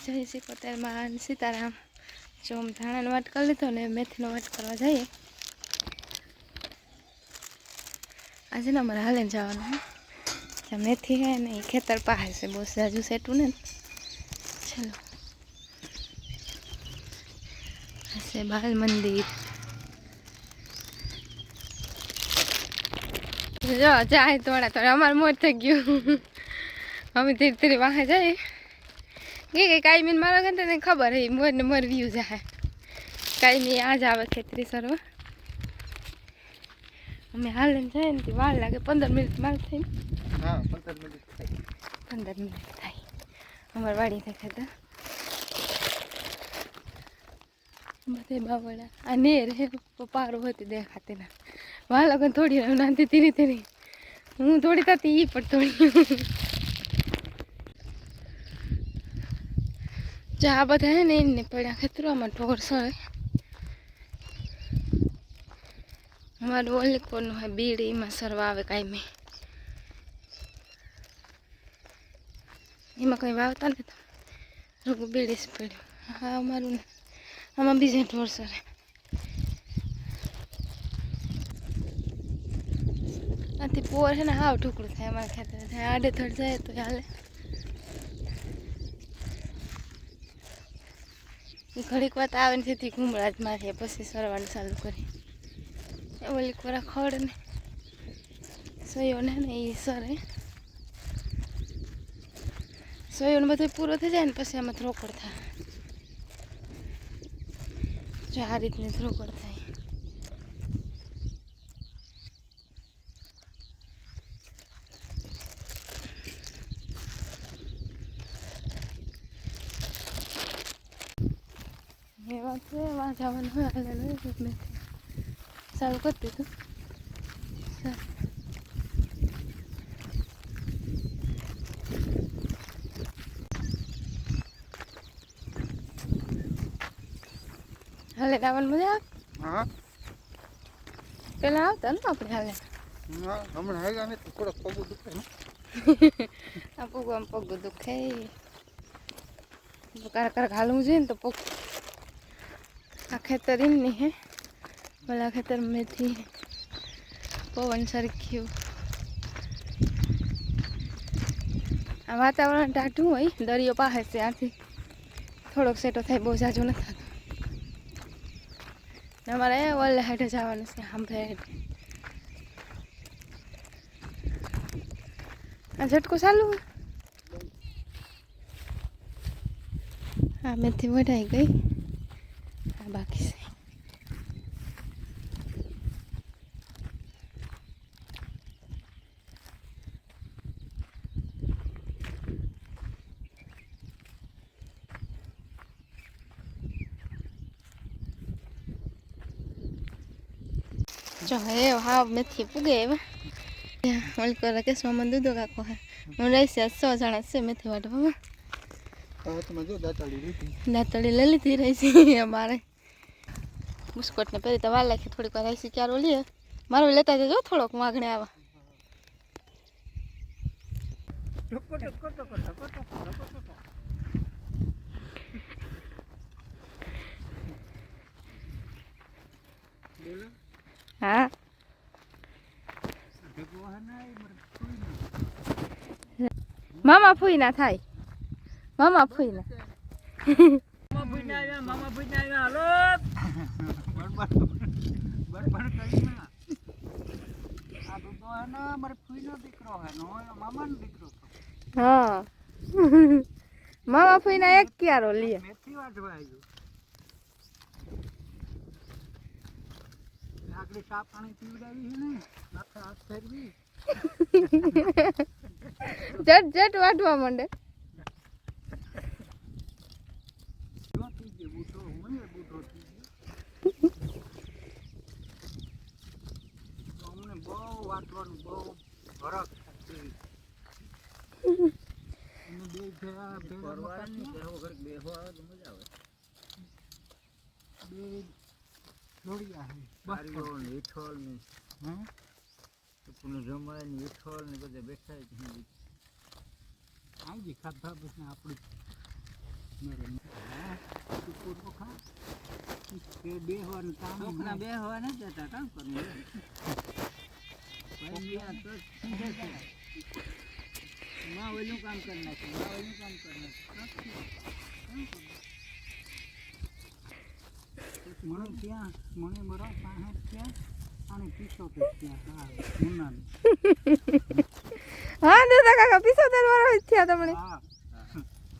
જય શ્રી કોતેરમાં સીતારામ. જો હું ધાણાનો વાટ કરી લીધો ને મેથીનો વાટ કરવા જઈએ. આજે ને અમારે હાલે જવાનું હે. જ્યાં મેથી હે ને એ ખેતર પાસે છે, બહુ જાજુ સેટું ને. ચલો હશે બાલ મંદિર. જો જાય થોડા અમારે મોજ થઈ ગયું. અમે ધીરે ધીરે વાહે જાય કે કાંઈ મારો ગંતે ને ખબર હે મોર ને મોર વ્યૂ જાય કાંઈ નહીં આ જ આવે ખેતરી સરવા. અમે હાલ જાય ને વાર લાગે 15 મિનિટ માલ થઈને. હા 15 મિનિટ થાય. 15 મિનિટ થાય અમારે વાડી થાય ખેતર બધે બાવડા આ નેર હે પારો હતી દેખાતી ના વાર લાગે થોડી નાનથી ધીરે ધીરે હું થોડી થતી એ પણ થોડી જા બધા હે ને એને પડ્યા ખેતરોમાં ઢોર સળે. અમારું ઓલિકોનું હે બીડ એમાં સરવા આવે કાંઈ એમાં કંઈ વાવતા ને તો રોગું બીડી જ પડ્યું. હા અમારું આમાં બીજા ઢોર સરે. આથી પોર છે ને હાવ ઢુકડું થાય અમારા ખેતર થાય આડે થડ જાય તો હાલે. ઘડીક વાત આવે ને તેથી ઘૂમડા જ મારીએ પછી સરવાનું ચાલુ કરી. ઓલી કોરા ખડ ને સોયોને ને એ સરે સોયોને બધું પૂરો થઈ જાય ને પછી આમાં રોકડ થાય. જો આ રીતની રોકડ થાય. એ વાત છે વાં જવાનું હોય હાલે મેં ચાલુ કરી દીધું. હાલે આવવાનું મજા આવે. હા પેલા આવતા ને આપણે હાલે. હમણાં આવ્યા ને થોડોક પગ દુખે ને આ પગ આમ પગ દુખે કારક હાલવું જોઈએ ને તો પગ. આ ખેતર એમની હે ઓલા ખેતર મેથી પવન સરખ્યું. આ વાતાવરણ ટાઢું હોય દરિયો પાસે છે આથી થોડોક સેટો થાય બહુ જાજો નથી થતો. અમારે ઓલે હેઠે જવાનું છે સાંભળે હેઠે. આ ઝટકો ચાલુ આ મેથી વઢાઈ ગઈ આ બાકી છે. જો હે હા મેથી પૂગે હવે ઓલ કરે કે સોમન દૂધો કાકો હે હું રહીશ 100 જણા છે મેથી વાટવામાં. દાંતળી લઈ લીધી રહી છે અમારે બુસ્કોટ ને પહેરી તો વાર લાગી થોડીક વાર રહી ક્યારો લે મારું લેતા જજો થોડોક માગણે આવા. હા મામા ફૂઈ ના થાય મામા ફૂઈ ના હા મામા ફૂઈ ના એક ક્યારો લે. જટ જટ વાટવા માંડે. બેહવાના જતા કામ કરવું માં ઓલું કામ કરી નાખ્યું મને ત્યાં મને બરાબર 65 થયા અને 75 થયા હા મુન્ના હા દાદા કાકા 75 વર્ષ થયા તમને હા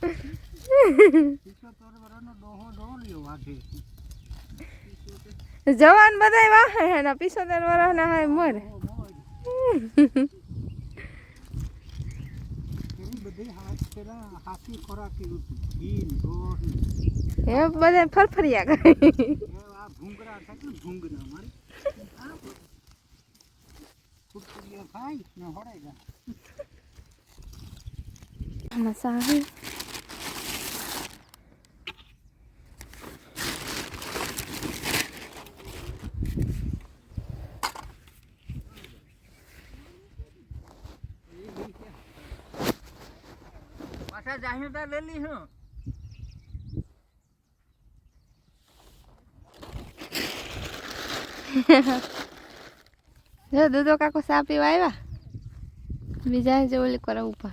75 વર્ષનો ડોહો લ્યો વાઢે જવાન બધાય વાહે એના 75 વર્ષના હાય મોર બધી હાથી ખોરાકી ઘી ગોળ એ બધા ફરફરિયા કરે આ ભૂંગરા થાય ને ભૂંગરા મારે આ કુટકુડિયા ખાય ને હોડેગા મસાહી પાછા જાહેરદાર લેલી હું જો દૂધો કાકો સા પીવા આવ્યા બીજા જે ઓલી કરે ઉપર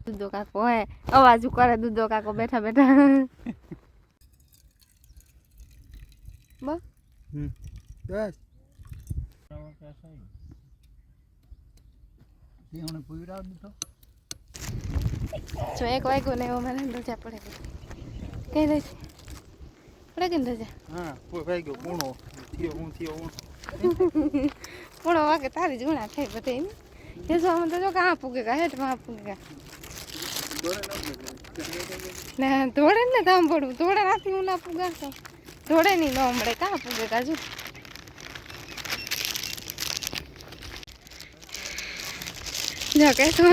દૂધો કાકો હે અવાજ કરે દૂધો કાકો બેઠા બેઠા બસ બસ એને પૂરા દીધો જો 1 વાગ્યો ને એવો મને રજા પડે કઈ દે પડે કે રજા હા કોઈ ભાઈ ગયો પૂણો થયો પૂણો વાગે તારી જૂના થઈ બધી ને એ તો જો કાં પૂગેગા હેઠમાં પૂગેગા ના દોડે ને ધામ પડવું દોડે રાતી હું ના પૂગા તો દોડે નહીં ન મળે કાં પૂગેગા જો જો કે તો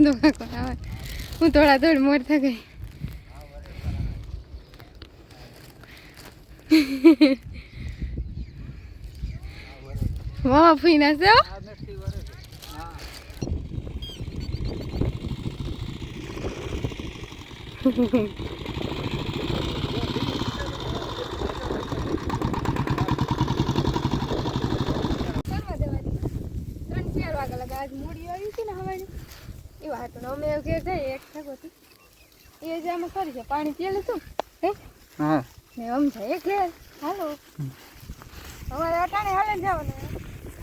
દો કાકો આવે હું થોડા દોડ મોર થઈ ગઈ મામા ફૂઈ ના છે આજ મૂડી આવી છે ને હવાની એવા હતું અમે ઘેર જઈએ એક થકો હતી એ જે અમે કરી છે પાણી પીએ લીધું હે હા ને આમ જાય ઘેર હાલો અમારે અટાણે હાલે જવાનું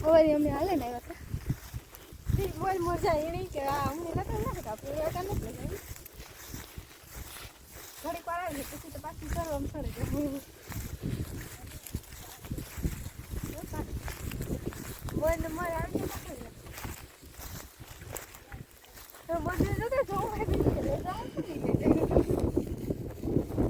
હવે અમે હાલે ને આવ્યા હતા બોલ મજા એ નહીં કે આ અમને નતા નાખતા આપણે અટાણે નથી લગાવી ઘડીક વાર આવી પછી તો પાછી કરવા ફરે બોલ ને મારે આવી જાય તો બધું જો કે જોવા